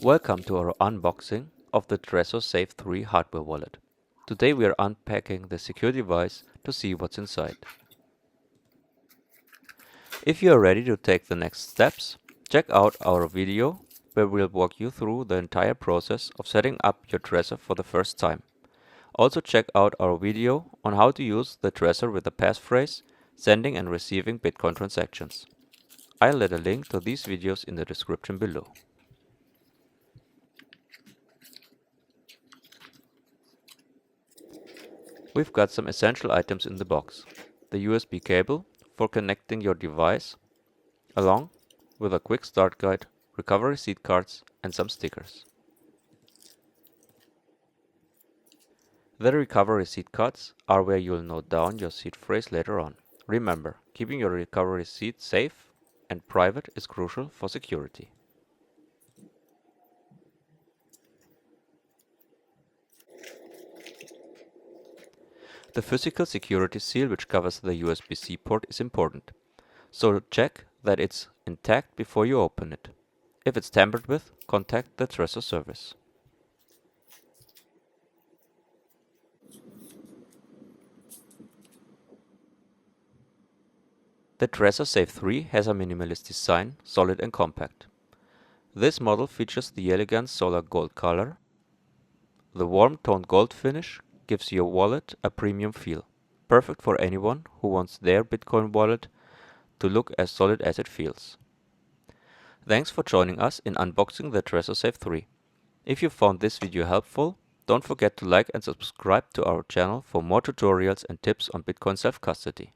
Welcome to our unboxing of the Trezor Safe 3 hardware wallet. Today we are unpacking the secure device to see what's inside. If you are ready to take the next steps, check out our video where we'll walk you through the entire process of setting up your Trezor for the first time. Also check out our video on how to use the Trezor with the passphrase, sending and receiving Bitcoin transactions. I'll add a link to these videos in the description below. We've got some essential items in the box. The USB cable for connecting your device, along with a quick start guide, recovery seed cards and some stickers. The recovery seed cards are where you'll note down your seed phrase later on. Remember, keeping your recovery seed safe and private is crucial for security. The physical security seal which covers the USB-C port is important, so check that it's intact before you open it. If it's tampered with, contact the Trezor service. The Trezor Safe 3 has a minimalist design, solid and compact. This model features the elegant solar gold color. The warm toned gold finish gives your wallet a premium feel, perfect for anyone who wants their Bitcoin wallet to look as solid as it feels. Thanks for joining us in unboxing the Trezor Safe 3. If you found this video helpful, don't forget to like and subscribe to our channel for more tutorials and tips on Bitcoin self-custody.